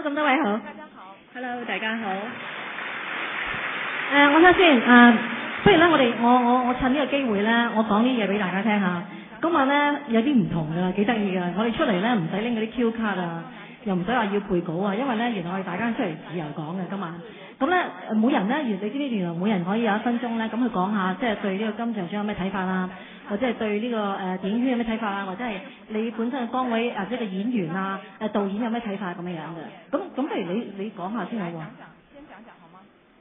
咁多位好。大家好。Hello， 大家好。我睇下先，不如咧，我趁呢個機會咧，我講啲嘢俾大家聽下。今晚咧有啲唔同㗎，幾得意㗎。我哋出嚟咧唔使拎嗰啲 Q 卡啊，又唔使話要背稿啊，因為咧原來我哋大家出嚟自由講嘅今晚。咁咧每人咧，你知唔知原來每人可以有1分鐘咧，咁去講下即係對呢個金像獎有咩睇法啦，或者係對呢個電影圈有咩睇法啦，或者係你本身嘅崗位或者個演員啊、導演有咩睇法咁樣樣嘅。咁不如你講下先好喎。先講講好嗎？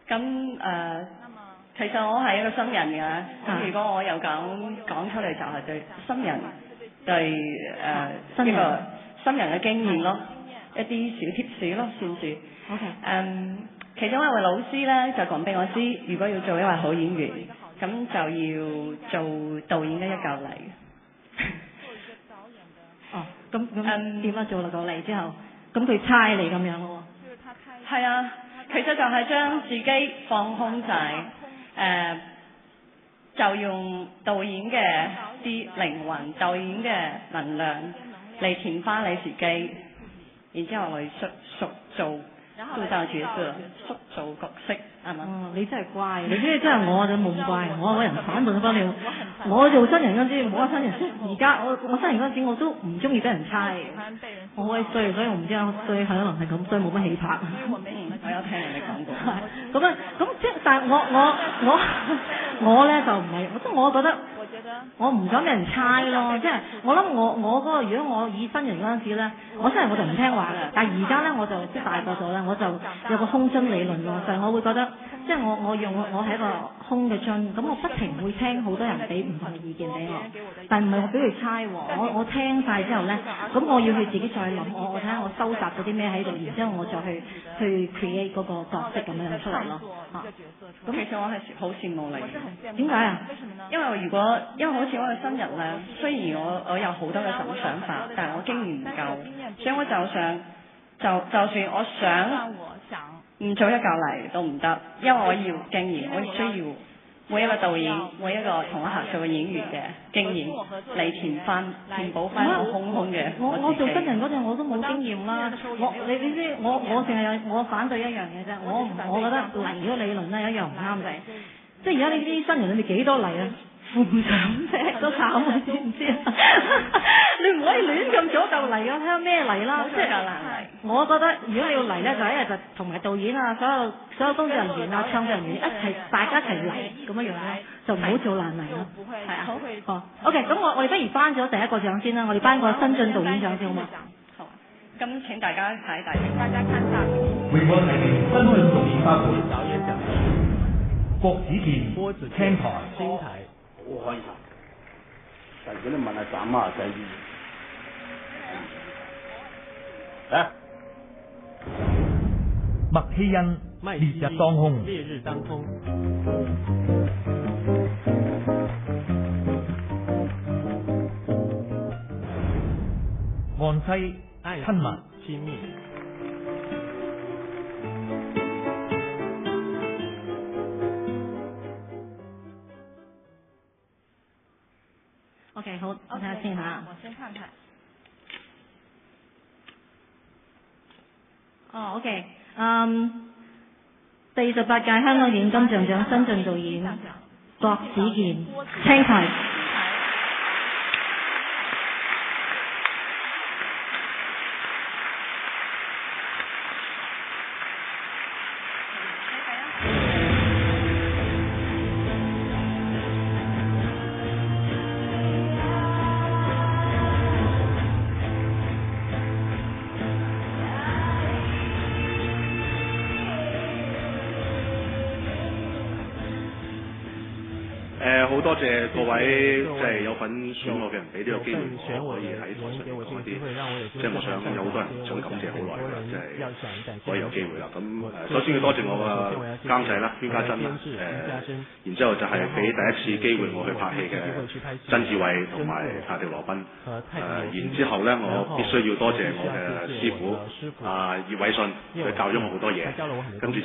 咁其實我係一個新人嘅，咁如果我有講出嚟就係對新人對呢個新人嘅經驗咯，一啲小貼士咯，算是。OK。其中一位老師咧就講俾我知，如果要做一位好演員，咁就要做導演嘅一嚿泥。哦，咁點啊？做落個泥之後，咁佢猜你咁樣咯喎。係啊，其實就係將自己放空晒，就用導演嘅啲靈魂、導演嘅能量嚟填翻你自己，然之後嚟塑造角色，塑造角色，係嘛？哦，你真係乖，你真係我就冇咁乖，我個人反叛不了。我做新人嗰陣時，冇得新人。而家我新人嗰陣時，我都唔中意俾人猜。我好鬼衰，所以我唔知啊，所以可能係咁，所以冇乜氣魄。我有聽人哋講過。咁即係，但係我咧就唔係，即係我覺得。我唔想俾人猜咯，即係我諗我嗰個，如果我以新人嗰陣時咧，我真係我就唔聽話嘅。但係而家咧我就即係大個咗啦，我就有個空樽理論咯，就係我會覺得，即係我係一個空嘅樽，咁我不停會聽好多人俾唔同嘅意見俾我，但係唔係我俾佢猜喎，我聽晒之後咧，咁我要去自己再諗，我睇下我收集咗啲咩喺度，然之後我再去 create 嗰個角色咁樣出嚟咯。咁其實我係好羨慕你。點解啊？因為好似我係新人咧，雖然我有好多嘅想法，但係我經驗唔夠，所以我就算我想唔做一嚿泥都唔得，因為我要經驗，我需要每一個導演、每一個同我合作嘅演員嘅經驗嚟填補翻我空嘅我做新人嗰陣我都冇經驗啦，你知我淨係我反對一樣嘢啫，我覺得泥嗰理論咧有一樣唔啱嘅，即係而家呢啲新人裏面幾多泥啊？負長啫，都慘啊！知唔知啊？你唔可以亂咁做嚿泥啊！睇下咩泥啦，即係我覺得如果你要泥咧，就一日就同埋導演啊，所有工作人員啊、創作人員一齊，大家一齊嚟咁樣樣咧，就唔好做爛泥咯。係啊，好。OK，咁我哋不如頒咗第一個獎先啦，我哋頒個新晉導演獎先好嘛？好。咁請大家睇大家看下。為我提名新晉導演包括導演獎郭子健、青台。好開心，但如果你問下斬馬仔啊，麥希恩烈日當空，岸西親密。OK， 好，我睇下先嚇。我先看看。OK， 第28屆香港電影金像獎新晉導演郭子健，青台。好多謝各位即係有份選我嘅人俾呢個機會我可以喺台上講一啲，即係我想有好多人想感謝好耐啦，即係可以有機會啦。咁首先要多謝我嘅監製啦，禤家珍啦，然之後就係俾第一次機會我去拍戲嘅曾志偉同埋阿廖羅賓，然之後咧我必須要多謝我嘅師傅葉偉信，佢教咗我好多嘢，跟住